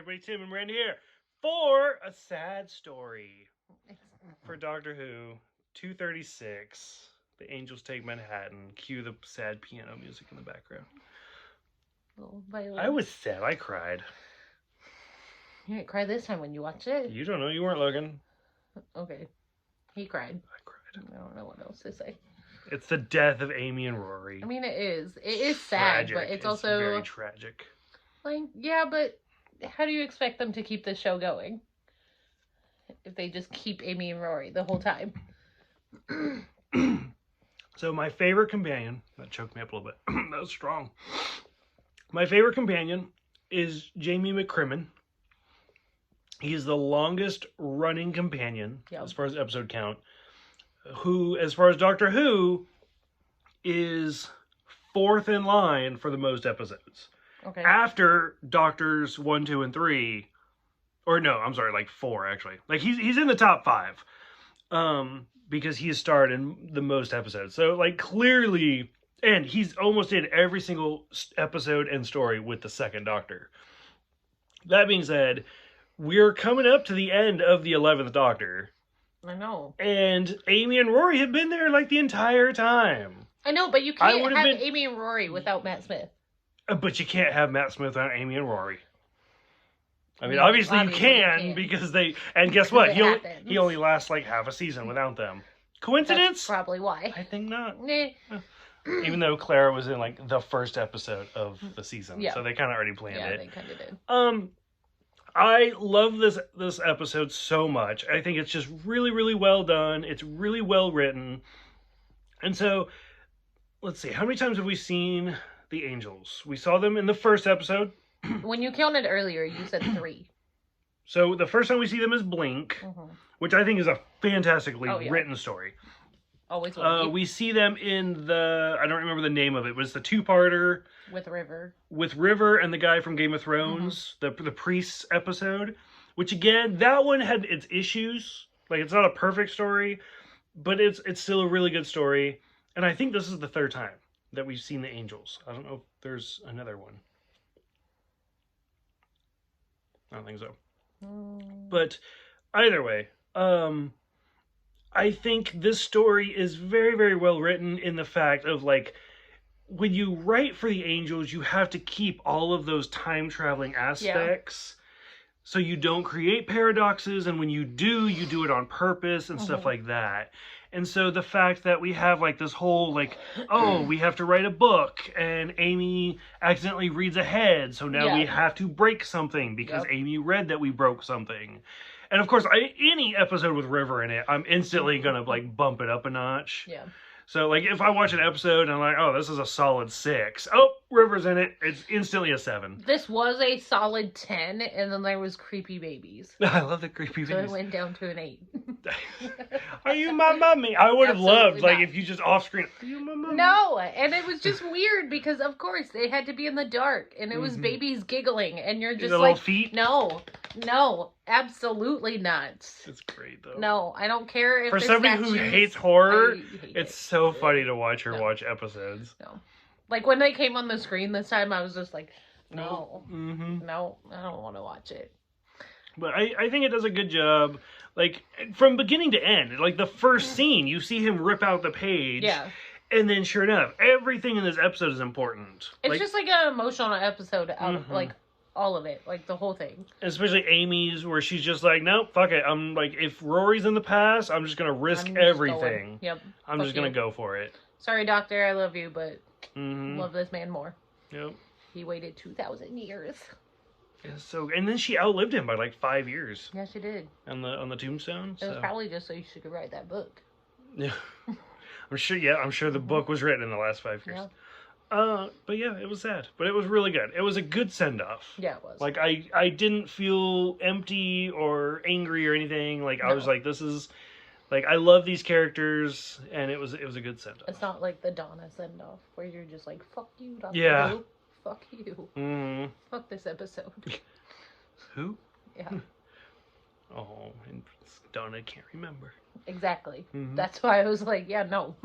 everybody. Tim and Miranda here for a sad story for Doctor Who 236. The Angels Take Manhattan. Cue the sad piano music in the background. Little violin. I was sad. I cried. You didn't cry this time when you watched it. You don't know. You weren't looking. Okay. He cried. I cried. I don't know what else to say. It's the death of Amy and Rory. I mean, it is. It is sad, Tragic. but it's also very tragic. like, yeah, but how do you expect them to keep the show going if they just keep Amy and Rory the whole time? So my favorite companion, that choked me up a little bit. That was strong. My favorite companion is Jamie McCrimmon. He's the longest running companion as far as episode count. Who, as far as Doctor Who, is fourth in line for the most episodes. Okay. After Doctors 1, 2, and 3. Or no, I'm sorry, like 4 actually. Like he's in the top 5. Because he has starred in the most episodes. So like clearly, and he's almost in every single episode and story with the second Doctor. That being said, we're coming up to the end of the 11th Doctor. I know. And Amy and Rory have been there like the entire time. I know, but you can't have Amy and Rory without Matt Smith. But you can't have Matt Smith without Amy and Rory. I mean, obviously you can because they... And guess what? He only lasts like half a season without them. Coincidence? That's probably why. I think not. Eh. Even though Clara was in like the first episode of the season. Yeah. So they kind of already planned it. Yeah, they kind of did. I love this episode so much. I think it's just really, really well done. It's really well written. And so, let's see. How many times have we seen the Angels? We saw them in the first episode. When you counted earlier, you said 3. So, the first time we see them is Blink, which I think is a fantastically written story. Always will be. We see them in the... I don't remember the name of it. It was the two-parter... With River. With River and the guy from Game of Thrones, the Priests episode, which again, that one had its issues. Like, it's not a perfect story, but it's still a really good story. And I think this is the third time that we've seen the Angels. I don't know if there's another one. I don't think so. But either way, I think this story is very, very well written in the fact of like, when you write for the Angels, you have to keep all of those time-traveling aspects so you don't create paradoxes, and when you do it on purpose and stuff like that. And so the fact that we have like this whole like, oh, we have to write a book, and Amy accidentally reads ahead, so now we have to break something because Amy read that we broke something. And of course, any episode with River in it, I'm instantly gonna like bump it up a notch. Yeah. So, like, if I watch an episode and I'm like, oh, this is a solid 6. Oh, River's in it. It's instantly a 7. This was a solid 10, and then there was Creepy Babies. I love the Creepy Babies. So it went down to an 8. Are you my mommy? I would have loved, like, if you just off-screen, are you my mommy? No, and it was just weird because, of course, they had to be in the dark, and it was babies giggling, and you're just like, feet? No, absolutely not. It's great, though. No, I don't care if for somebody who hates horror, it's so funny to watch her watch episodes. No. Like, when they came on the screen this time, I was just like, no, no, I don't want to watch it. But I think it does a good job, like, from beginning to end. Like, the first scene, you see him rip out the page. Yeah. And then, sure enough, everything in this episode is important. It's just like an emotional episode out of, like, all of it, like the whole thing. Especially Amy's, where she's just like, nope, fuck it. I'm like, if Rory's in the past, I'm just gonna risk everything. Yep. I'm just gonna go for it. Sorry, Doctor, I love you, but love this man more. Yep. He waited 2,000 years. Yeah, so, and then she outlived him by like 5 years. Yeah, she did. On the tombstone. It was probably just so she could write that book. Yeah. I'm sure the book was written in the last 5 years. Yeah. But yeah, it was sad. But it was really good. It was a good send-off. Yeah, it was. Like, I didn't feel empty or angry or anything. Like, I was like, this is... Like, I love these characters, and it was a good send-off. It's not like the Donna send-off, where you're just like, fuck you, Dr. Who. Fuck you. Fuck this episode. Who? Yeah. Oh, and Donna can't remember. Exactly. That's why I was like, yeah, no.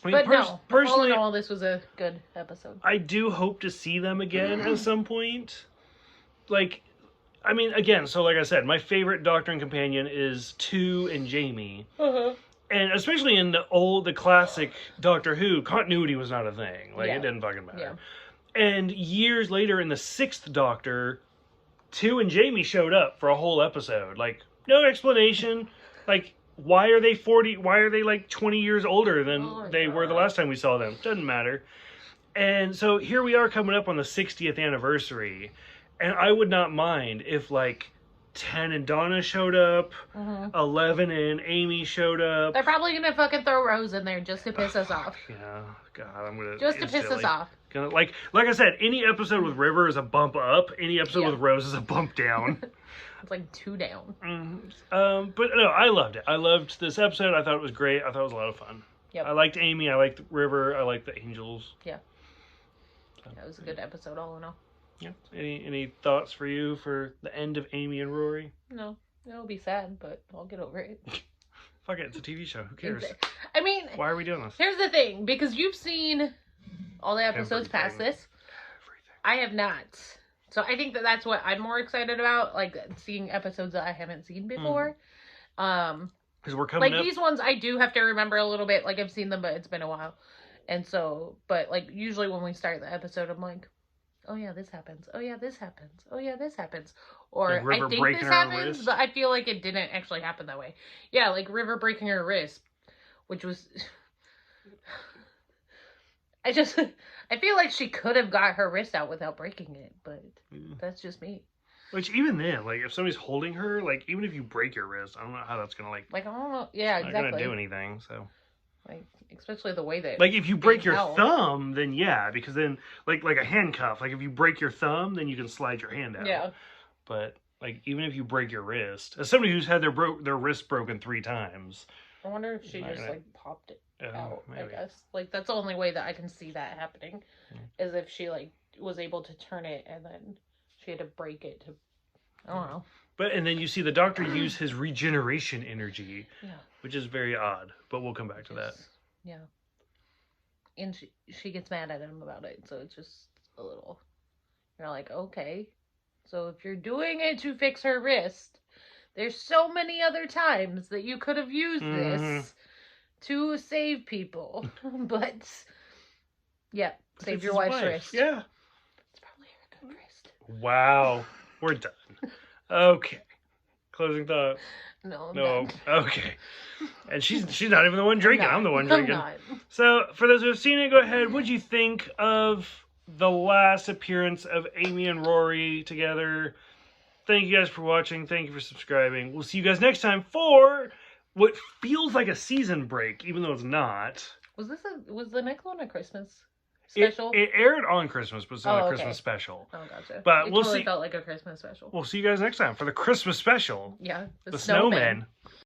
I mean, personally, all in all, this was a good episode. I do hope to see them again at some point. Like, I mean, again, so like I said, my favorite Doctor and Companion is 2 and Jamie. Uh-huh. And especially in the classic Doctor Who, continuity was not a thing. Like, it didn't fucking matter. Yeah. And years later in the 6th Doctor, 2 and Jamie showed up for a whole episode. Like, no explanation. Like, why are they 40? Why are they like 20 years older than they were the last time we saw them? Doesn't matter. And so here we are coming up on the 60th anniversary. And I would not mind if like 10 and Donna showed up, 11 and Amy showed up. They're probably gonna fucking throw Rose in there just to piss us off. Yeah, God, I'm gonna just to piss us off. Like I said, any episode with River is a bump up. Any episode with Rose is a bump down. It's like 2 down. But no, I loved it. I loved this episode. I thought it was great. I thought it was a lot of fun. Yep. I liked Amy. I liked River. I liked the Angels. Yeah. That was a good episode, all in all. Yeah. Any thoughts for you for the end of Amy and Rory? No. It'll be sad, but I'll get over it. Fuck it. It's a TV show. Who cares? I mean... Why are we doing this? Here's the thing. Because you've seen all the episodes past this. I have not. So I think that's what I'm more excited about. Like, seeing episodes that I haven't seen before. Because we're coming up. These ones I do have to remember a little bit. Like, I've seen them, but it's been a while. And so... But, like, usually when we start the episode, I'm like... Oh yeah, this happens. Oh yeah, this happens. Oh yeah, this happens. Or like I think this happens, but I feel like it didn't actually happen that way. Yeah, like River breaking her wrist, which was... I feel like she could have got her wrist out without breaking it, but that's just me. Which even then, like if somebody's holding her, like even if you break your wrist, I don't know how that's gonna like... Like, I don't know. Yeah, exactly. Not gonna do anything, so... Like, especially the way that... Like, if you break your thumb, then yeah, because then, like a handcuff, like, if you break your thumb, then you can slide your hand out. Yeah. But, like, even if you break your wrist, as somebody who's had their wrist broken 3 times... I wonder if she just, like, popped it out, maybe. I guess. Like, that's the only way that I can see that happening, is if she, like, was able to turn it, and then she had to break it to... I don't know. But, and then you see the Doctor use his regeneration energy, which is very odd, but we'll come back to that. Yeah. And she gets mad at him about it, so it's just a little... You're like, okay, so if you're doing it to fix her wrist, there's so many other times that you could have used this to save people. But, yeah, save your wife's wrist. Yeah. It's probably her good wrist. Wow. We're done. Okay. Closing thought. No. Okay. And she's not even the one drinking. I'm the one drinking. I'm not. So, for those who have seen it, go ahead. What'd you think of the last appearance of Amy and Rory together? Thank you guys for watching. Thank you for subscribing. We'll see you guys next time for what feels like a season break, even though it's not. Was the next one a Christmas special? It aired on Christmas, but it's not a Christmas special. Oh, gotcha. But we'll totally see. Felt like a Christmas special. We'll see you guys next time for the Christmas special. Yeah, the snowmen.